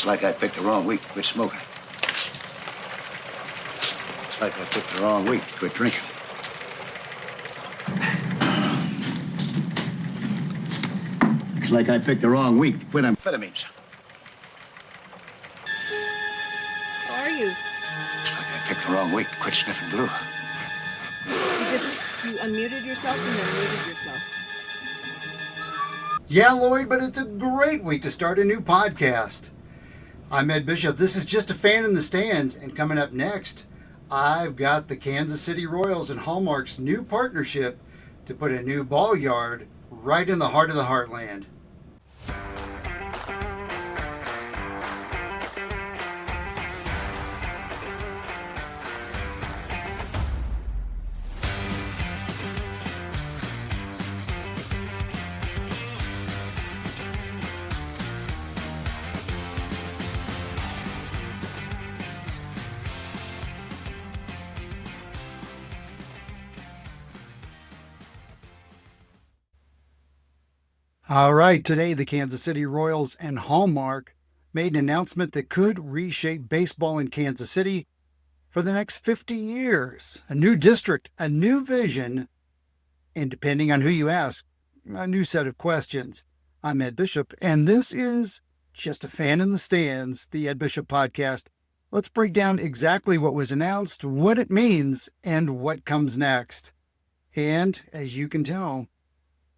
Looks like I picked the wrong week to quit smoking. Looks like I picked the wrong week to quit drinking. Looks like I picked the wrong week to quit amphetamines. How are you? Looks like I picked the wrong week to quit sniffing glue. You unmuted yourself and then muted yourself. Yeah, Lloyd, but it's a great week to start a new podcast. I'm Ed Bishop. This is Just a Fan in the Stands, and coming up next, I've got the Kansas City Royals and Hallmark's new partnership to put a new ball yard right in the heart of the heartland. All right, today the Kansas City Royals and Hallmark made an announcement that could reshape baseball in Kansas City for the next 50 years. A new district, a new vision, and depending on who you ask, a new set of questions. I'm Ed Bishop, and this is Just a Fan in the Stands, the Ed Bishop podcast. Let's break down exactly what was announced, what it means, and what comes next. And as you can tell,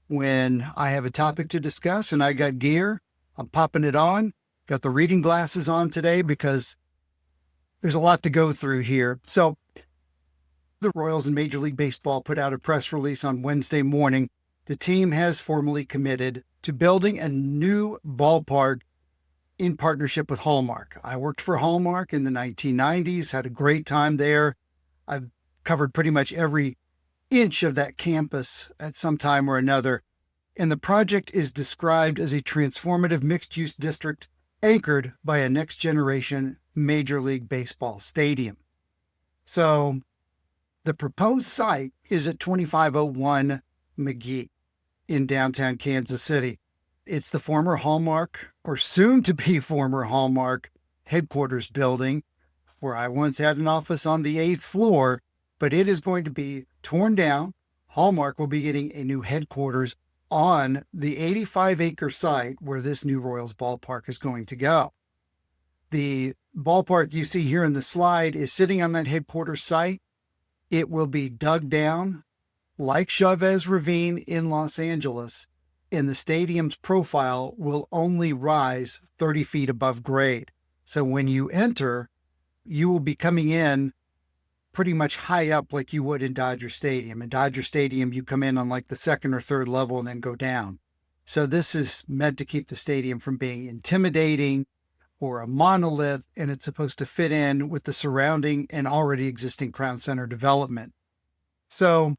when I have a topic to discuss and I got gear, I'm popping it on. Got the reading glasses on today because there's a lot to go through here. So the Royals and Major League Baseball put out a press release on Wednesday morning. The team has formally committed to building a new ballpark in partnership with Hallmark. I worked for Hallmark in the 1990s, had a great time there. I've covered pretty much every inch of that campus at some time or another, and the project is described as a transformative mixed-use district anchored by a next-generation Major League Baseball stadium. So the proposed site is at 2501 McGee in downtown Kansas City. It's the former Hallmark, or soon-to-be former Hallmark, headquarters building, where I once had an office on the 8th floor, but it is going to be torn down. Hallmark will be getting a new headquarters on the 85-acre site where this new Royals ballpark is going to go. The ballpark you see here in the slide is sitting on that headquarters site. It will be dug down like Chavez Ravine in Los Angeles, and the stadium's profile will only rise 30 feet above grade. So when you enter, you will be coming in pretty much high up like you would in Dodger Stadium. In Dodger Stadium, you come in on like the second or third level and then go down. So this is meant to keep the stadium from being intimidating or a monolith, and it's supposed to fit in with the surrounding and already existing Crown Center development. So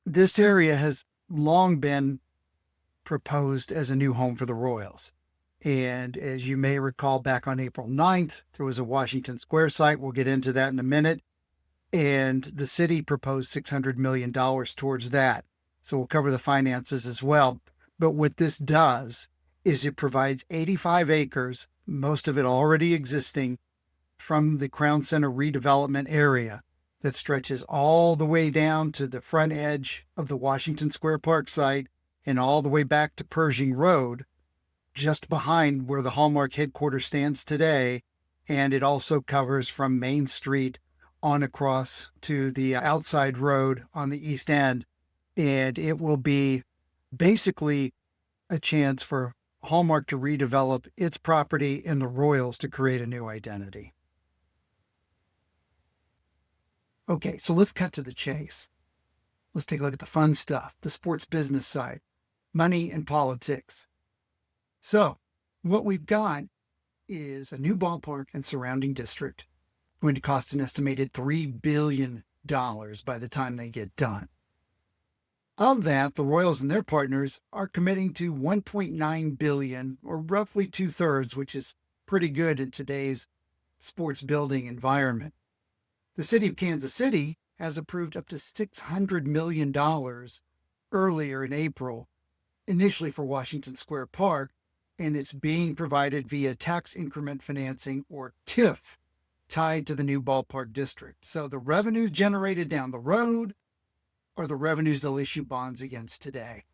this area has long been proposed as a new home for the Royals. And as you may recall, back on April 9th, there was a Washington Square site. We'll get into that in a minute. And the city proposed $600 million towards that. So we'll cover the finances as well. But what this does is it provides 85 acres, most of it already existing, from the Crown Center redevelopment area that stretches all the way down to the front edge of the Washington Square Park site and all the way back to Pershing Road, just behind where the Hallmark headquarters stands today. And it also covers from Main Street on across to the outside road on the east end. And it will be basically a chance for Hallmark to redevelop its property and the Royals to create a new identity. Okay, so let's cut to the chase. Let's take a look at the fun stuff, the sports business side, money and politics. So what we've got is a new ballpark and surrounding district, going to cost an estimated $3 billion by the time they get done. Of that, the Royals and their partners are committing to $1.9 billion, or roughly 2/3, which is pretty good in today's sports building environment. The city of Kansas City has approved up to $600 million earlier in April, initially for Washington Square Park, and it's being provided via tax increment financing, or TIF, tied to the new ballpark district. So the revenues generated down the road are the revenues they'll issue bonds against today.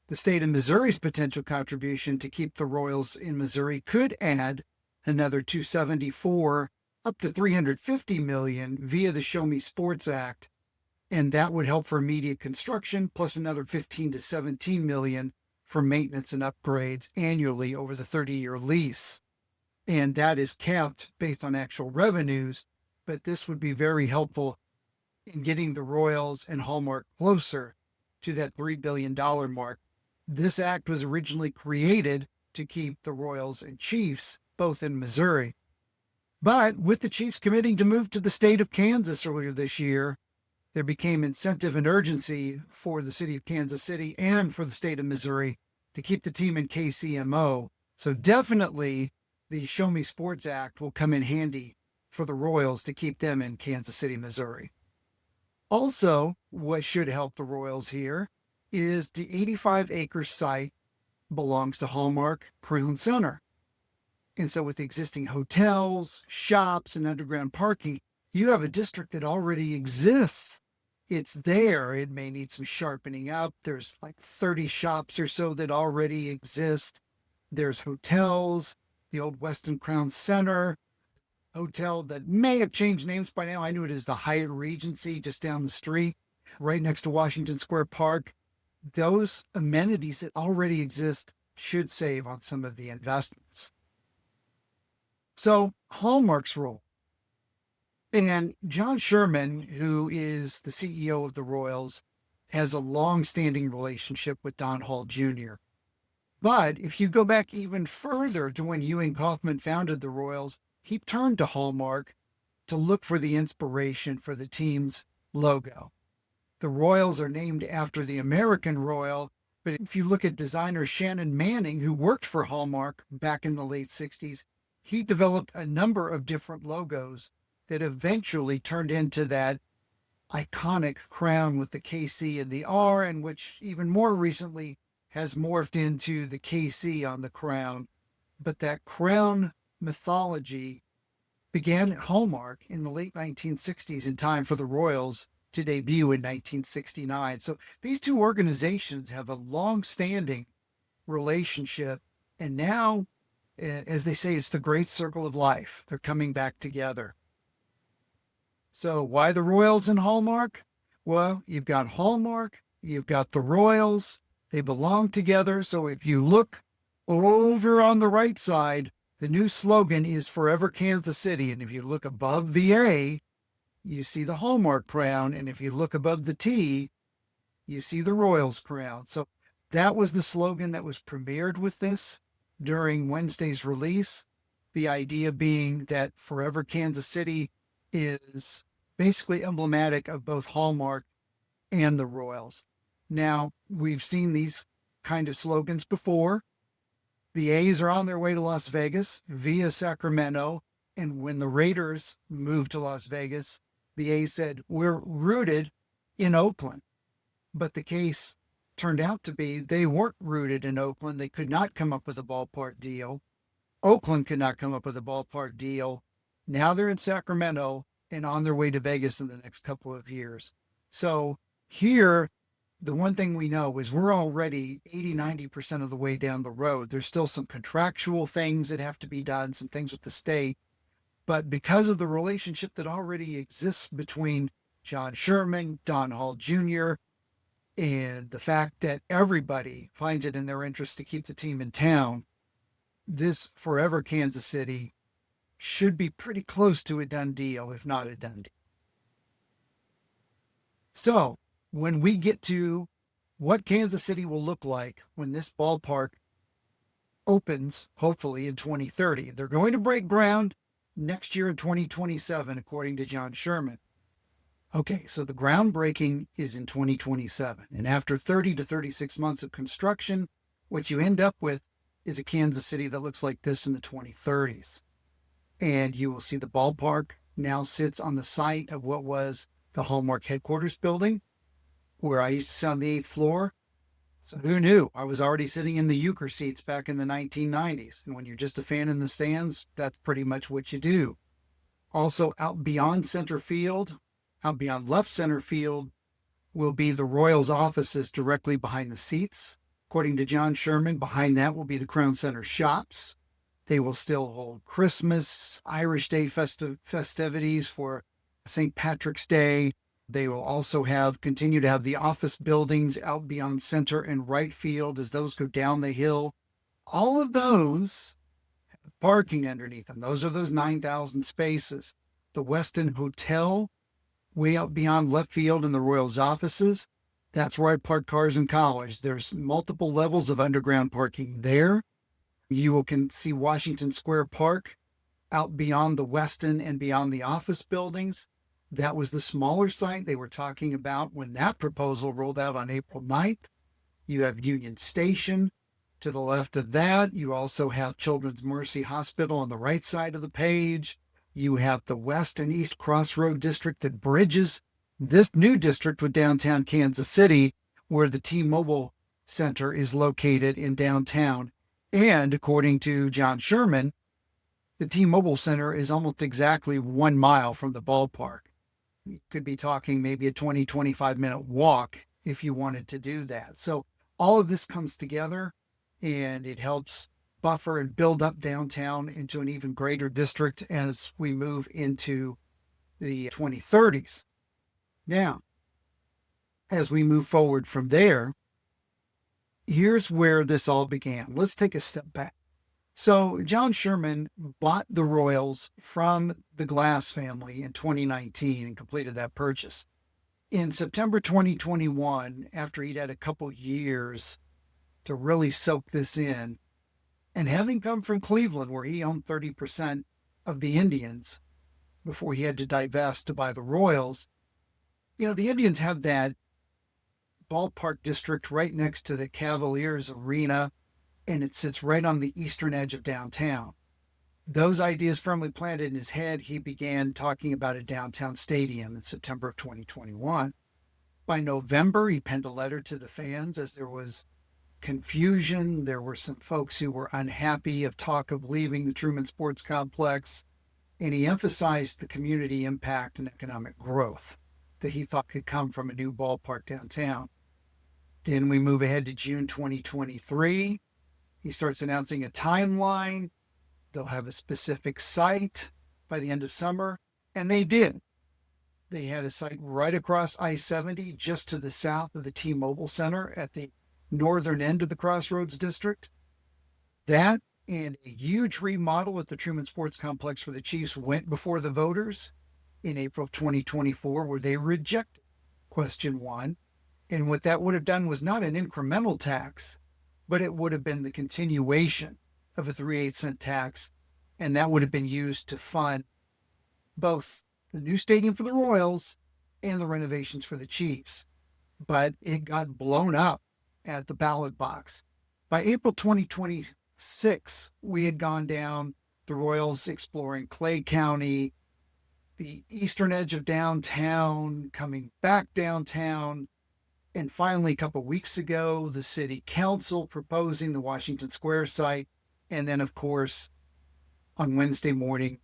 The state of Missouri's potential contribution to keep the Royals in Missouri could add another 274 up to 350 million via the Show Me Sports Act, and that would help for immediate construction, plus another 15 to 17 million for maintenance and upgrades annually over the 30-year lease. And that is capped based on actual revenues, but this would be very helpful in getting the Royals and Hallmark closer to that $3 billion mark. This act was originally created to keep the Royals and Chiefs both in Missouri. But with the Chiefs committing to move to the state of Kansas earlier this year, there became incentive and urgency for the city of Kansas City and for the state of Missouri to keep the team in KCMO. So definitely the Show Me Sports Act will come in handy for the Royals to keep them in Kansas City, Missouri. Also, what should help the Royals here is the 85-acre site belongs to Hallmark Crown Center. And so with the existing hotels, shops, and underground parking, you have a district that already exists. It's there. It may need some sharpening up. There's like 30 shops or so that already exist. There's hotels, the old Weston Crown Center, hotel that may have changed names by now. I knew it as the Hyatt Regency just down the street, right next to Washington Square Park. Those amenities that already exist should save on some of the investments. So Hallmark's role. And John Sherman, who is the CEO of the Royals, has a long-standing relationship with Don Hall Jr. But if you go back even further to when Ewing Kauffman founded the Royals, he turned to Hallmark to look for the inspiration for the team's logo. The Royals are named after the American Royal, but if you look at designer Shannon Manning, who worked for Hallmark back in the late 60s, he developed a number of different logos that eventually turned into that iconic crown with the KC and the R, and which even more recently has morphed into the KC on the crown. But that crown mythology began at Hallmark in the late 1960s in time for the Royals to debut in 1969. So these two organizations have a long-standing relationship, and now, as they say, it's the great circle of life. They're coming back together. So why the Royals and Hallmark? Well, you've got Hallmark, you've got the Royals. They belong together. So if you look over on the right side, the new slogan is Forever Kansas City. And if you look above the A, you see the Hallmark crown. And if you look above the T, you see the Royals crown. So that was the slogan that was premiered with this during Wednesday's release. The idea being that Forever Kansas City is basically emblematic of both Hallmark and the Royals. Now, we've seen these kind of slogans before. The A's are on their way to Las Vegas via Sacramento. And when the Raiders moved to Las Vegas, the A's said, we're rooted in Oakland. But the case turned out to be they weren't rooted in Oakland. They could not come up with a ballpark deal. Oakland could not come up with a ballpark deal. Now they're in Sacramento and on their way to Vegas in the next couple of years. So here, the one thing we know is we're already 80-90% of the way down the road. There's still some contractual things that have to be done, some things with the state. But because of the relationship that already exists between John Sherman, Don Hall Jr., and the fact that everybody finds it in their interest to keep the team in town, this Forever Kansas City should be pretty close to a done deal, if not a done deal. So when we get to what Kansas City will look like when this ballpark opens, hopefully in 2030, they're going to break ground next year in 2027, according to John Sherman. Okay, so the groundbreaking is in 2027. And after 30 to 36 months of construction, what you end up with is a Kansas City that looks like this in the 2030s. And you will see the ballpark now sits on the site of what was the Hallmark headquarters building, where I used to sit on the 8th floor. So who knew? I was already sitting in the euchre seats back in the 1990s. And when you're just a fan in the stands, that's pretty much what you do. Also, out beyond center field, out beyond left center field, will be the Royals offices directly behind the seats. According to John Sherman, behind that will be the Crown Center shops. They will still hold Christmas, Irish Day festivities for St. Patrick's Day. They will also continue to have the office buildings out beyond center and right field as those go down the hill. All of those have parking underneath them. Those are those 9,000 spaces. The Westin Hotel, way out beyond left field in the Royals offices, that's where I park cars in college. There's multiple levels of underground parking there. You can see Washington Square Park out beyond the Westin and beyond the office buildings. That was the smaller site they were talking about when that proposal rolled out on April 9th. You have Union Station to the left of that. You also have Children's Mercy Hospital on the right side of the page. You have the West and East Crossroad District that bridges this new district with downtown Kansas City, where the T-Mobile Center is located in downtown. And according to John Sherman, the T-Mobile Center is almost exactly 1 mile from the ballpark. You could be talking maybe a 20, 25-minute walk if you wanted to do that. So all of this comes together and it helps buffer and build up downtown into an even greater district as we move into the 2030s. Now, as we move forward from there, here's where this all began. Let's take a step back. So John Sherman bought the Royals from the Glass family in 2019 and completed that purchase. In September 2021, after he'd had a couple years to really soak this in, and having come from Cleveland, where he owned 30% of the Indians before he had to divest to buy the Royals, the Indians have that ballpark district right next to the Cavaliers arena, and it sits right on the eastern edge of downtown. Those ideas firmly planted in his head, he began talking about a downtown stadium in September of 2021. By November, he penned a letter to the fans as there was confusion. There were some folks who were unhappy of talk of leaving the Truman Sports Complex, and he emphasized the community impact and economic growth that he thought could come from a new ballpark downtown. Then we move ahead to June 2023. He starts announcing a timeline. They'll have a specific site by the end of summer, and they did. They had a site right across I-70, just to the south of the T-Mobile Center at the northern end of the Crossroads District. That and a huge remodel at the Truman Sports Complex for the Chiefs went before the voters in April of 2024, where they rejected question 1. And what that would have done was not an incremental tax, but it would have been the continuation of a 3/8 cent tax, and that would have been used to fund both the new stadium for the Royals and the renovations for the Chiefs. But it got blown up at the ballot box. By April 2026, we had gone down the Royals exploring Clay County, the eastern edge of downtown, coming back downtown, and finally, a couple of weeks ago, the city council proposing the Washington Square site. And then, of course, on Wednesday morning,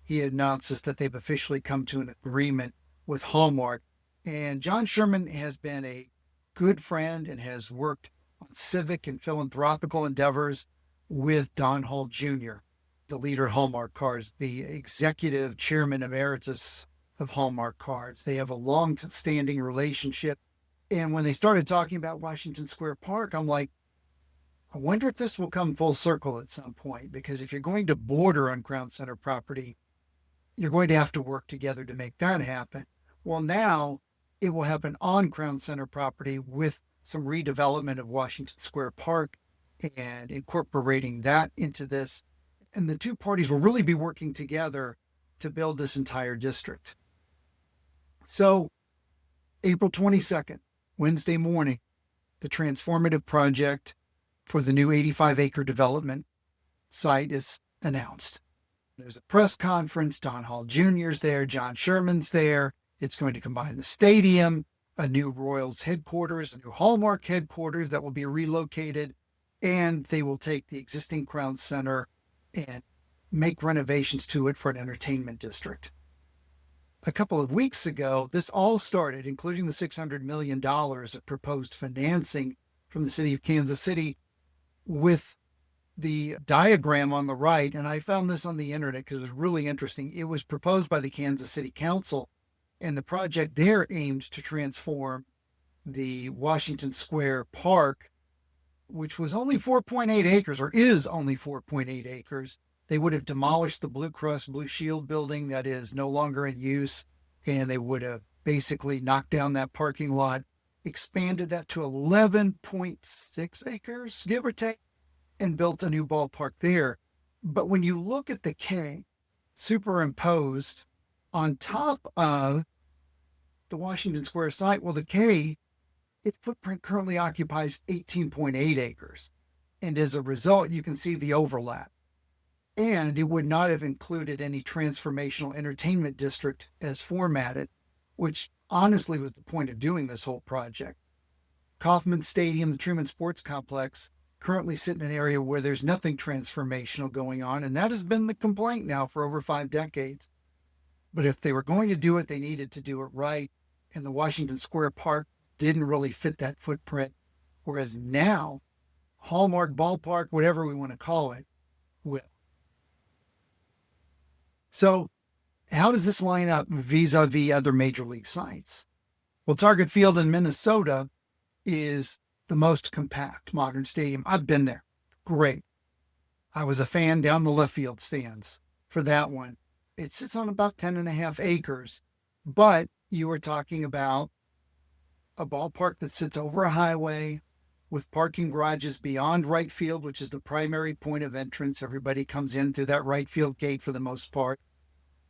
he announces that they've officially come to an agreement with Hallmark. And John Sherman has been a good friend and has worked on civic and philanthropical endeavors with Don Hall Jr., the leader of Hallmark Cards, the executive chairman emeritus of Hallmark Cards. They have a long-standing relationship. And when they started talking about Washington Square Park, I'm like, I wonder if this will come full circle at some point, because if you're going to border on Crown Center property, you're going to have to work together to make that happen. Well, now it will happen on Crown Center property with some redevelopment of Washington Square Park and incorporating that into this. And the two parties will really be working together to build this entire district. So April 22nd, Wednesday morning, the transformative project for the new 85-acre development site is announced. There's a press conference. Don Hall Jr. is there. John Sherman's there. It's going to combine the stadium a new Royals headquarters, a new Hallmark headquarters that will be relocated, and they will take the existing Crown Center and make renovations to it for an entertainment district. A couple of weeks ago, this all started, including the $600 million of proposed financing from the city of Kansas City, with the diagram on the right. And I found this on the internet because it was really interesting. It was proposed by the Kansas City Council, and the project there aimed to transform the Washington Square Park, which was only 4.8 acres, or is only 4.8 acres. They would have demolished the Blue Cross Blue Shield building that is no longer in use, and they would have basically knocked down that parking lot, expanded that to 11.6 acres, give or take, and built a new ballpark there. But when you look at the K superimposed on top of the Washington Square site, well, the K, its footprint currently occupies 18.8 acres. And as a result, you can see the overlap. And it would not have included any transformational entertainment district as formatted, which honestly was the point of doing this whole project. Kauffman Stadium, the Truman Sports Complex, currently sit in an area where there's nothing transformational going on, and that has been the complaint now for over 5 decades. But if they were going to do it, they needed to do it right, and the Washington Square Park didn't really fit that footprint, whereas now, Hallmark Ballpark, whatever we want to call it, will. So how does this line up vis-a-vis other major league sites? Well, Target Field in Minnesota is the most compact modern stadium. I've been there. Great. I was a fan down the left field stands for that one. It sits on about 10.5 acres, but you are talking about a ballpark that sits over a highway with parking garages beyond right field, which is the primary point of entrance. Everybody comes in through that right field gate for the most part.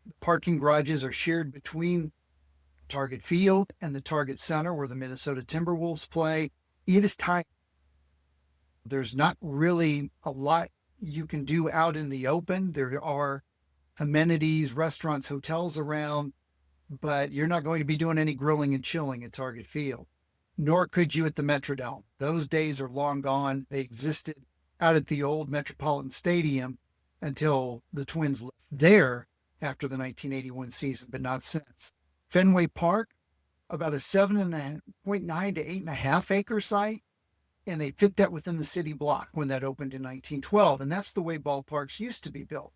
The parking garages are shared between Target Field and the Target Center, where the Minnesota Timberwolves play. It is tight. There's not really a lot you can do out in the open. There are amenities, restaurants, hotels around, but you're not going to be doing any grilling and chilling at Target Field, nor could you at the Metrodome. Those days are long gone. They existed out at the old Metropolitan Stadium until the Twins left there after the 1981 season, but not since. Fenway Park, about a 7.9 to 8.5 acre site, and they fit that within the city block when that opened in 1912. And that's the way ballparks used to be built.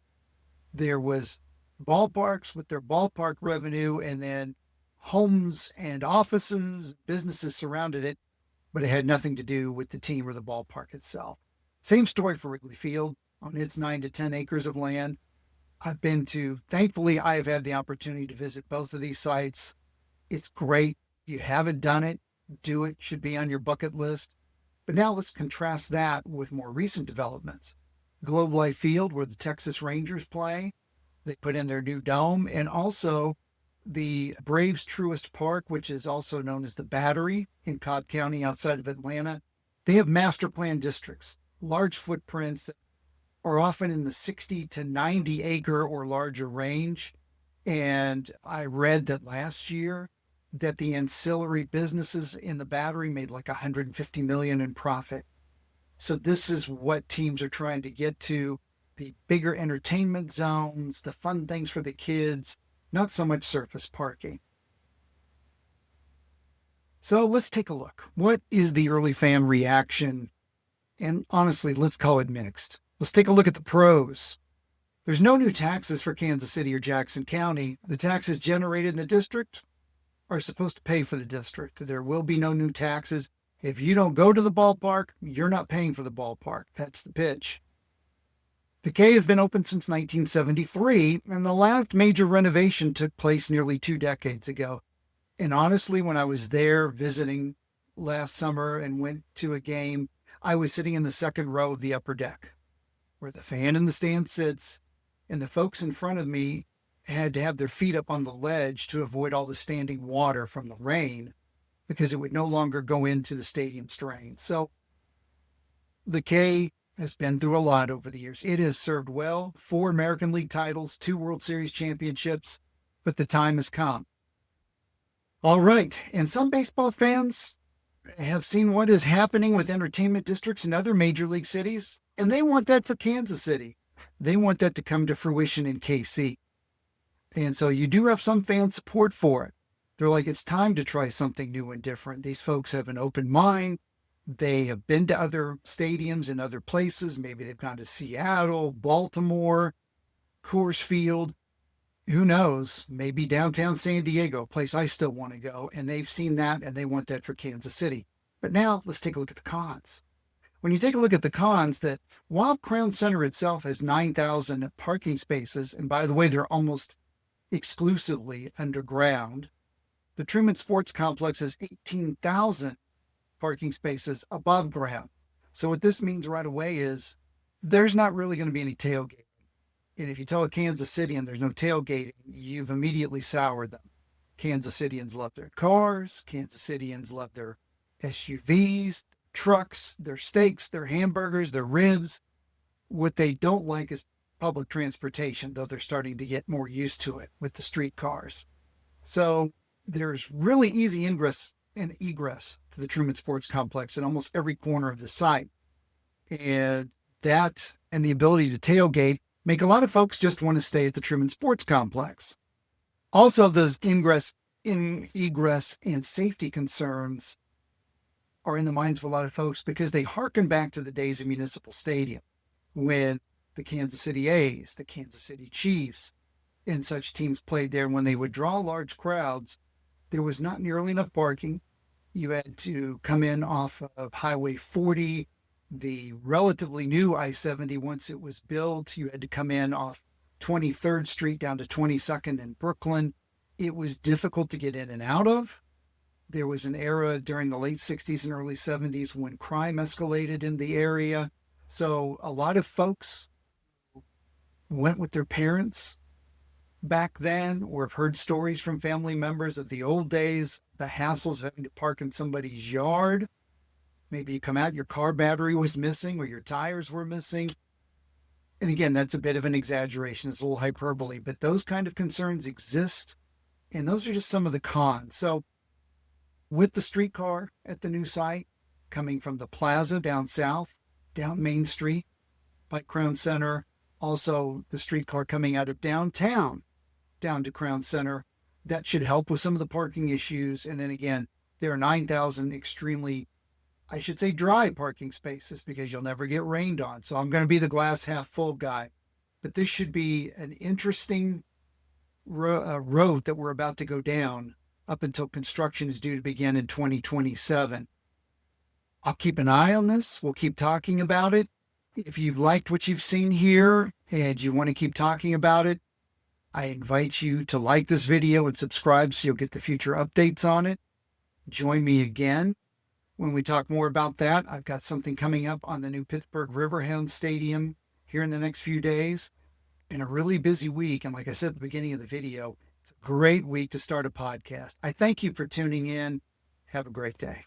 There was ballparks with their ballpark revenue, and then homes and offices, businesses surrounded it, but it had nothing to do with the team or the ballpark itself. Same story for Wrigley Field on its 9 to 10 acres of land. I've been to, thankfully, I have had the opportunity to visit both of these sites. It's great. If you haven't done it, do it. Should be on your bucket list. But now let's contrast that with more recent developments. Globe Life Field, where the Texas Rangers play, they put in their new dome, and also the Braves' Truist Park, which is also known as the Battery in Cobb County outside of Atlanta. They have master plan districts, large footprints that are often in the 60 to 90 acre or larger range. And I read that last year that the ancillary businesses in the Battery made like $150 million in profit. So this is what teams are trying to get to, the bigger entertainment zones, the fun things for the kids, not so much surface parking. So let's take a look. What is the early fan reaction? And honestly, let's call it mixed. Let's take a look at the pros. There's no new taxes for Kansas City or Jackson County. The taxes generated in the district are supposed to pay for the district. There will be no new taxes. If you don't go to the ballpark, you're not paying for the ballpark. That's the pitch. The K has been open since 1973, and the last major renovation took place nearly 2 decades ago. And honestly, when I was there visiting last summer and went to a game, I was sitting in the second row of the upper deck, where the fan in the stand sits, and the folks in front of me had to have their feet up on the ledge to avoid all the standing water from the rain, because it would no longer go into the stadium's drain. So the K has been through a lot over the years. It has served well, 4 American League titles, 2 World Series championships, but the time has come. All right. And some baseball fans have seen what is happening with entertainment districts in other major league cities, and they want that for Kansas City. They want that to come to fruition in KC. And so you do have some fan support for it. They're like, it's time to try something new and different. These folks have an open mind. They have been to other stadiums in other places. Maybe they've gone to Seattle, Baltimore, Coors Field. Who knows? Maybe downtown San Diego, a place I still want to go. And they've seen that and they want that for Kansas City. But now let's take a look at the cons. When you take a look at the cons, that while Crown Center itself has 9,000 parking spaces, and by the way, they're almost exclusively underground, the Truman Sports Complex has 18,000 parking spaces above ground. So what this means right away is there's not really going to be any tailgating. And if you tell a Kansas Citian there's no tailgating, you've immediately soured them. Kansas Citians love their cars. Kansas Citians love their SUVs, trucks, their steaks, their hamburgers, their ribs. What they don't like is public transportation, though they're starting to get more used to it with the streetcars. So there's really easy ingress and egress to the Truman Sports Complex in almost every corner of the site. And that and the ability to tailgate make a lot of folks just want to stay at the Truman Sports Complex. Also, those egress, and safety concerns are in the minds of a lot of folks because they harken back to the days of Municipal Stadium when the Kansas City A's, the Kansas City Chiefs, and such teams played there. When they would draw large crowds, there was not nearly enough parking. You had to come in off of Highway 40, the relatively new I-70 once it was built. You had to come in off 23rd Street down to 22nd in Brooklyn. It was difficult to get in and out of. There was an era during the late 60s and early 70s when crime escalated in the area. So a lot of folks went with their parents back then, or have heard stories from family members of the old days, the hassles of having to park in somebody's yard. Maybe you come out, your car battery was missing or your tires were missing. And again, that's a bit of an exaggeration. It's a little hyperbole, but those kind of concerns exist. And those are just some of the cons. So with the streetcar at the new site, coming from the plaza down south, down Main Street by Crown Center, also the streetcar coming out of downtown down to Crown Center, that should help with some of the parking issues. And then again, there are 9,000 extremely, I should say, dry parking spaces because you'll never get rained on. So I'm going to be the glass half full guy. But this should be an interesting road that we're about to go down up until construction is due to begin in 2027. I'll keep an eye on this. We'll keep talking about it. If you've liked what you've seen here and you want to keep talking about it, I invite you to like this video and subscribe so you'll get the future updates on it. Join me again when we talk more about that. I've got something coming up on the new Pittsburgh Riverhound Stadium here in the next few days. Been a really busy week. And like I said at the beginning of the video, it's a great week to start a podcast. I thank you for tuning in. Have a great day.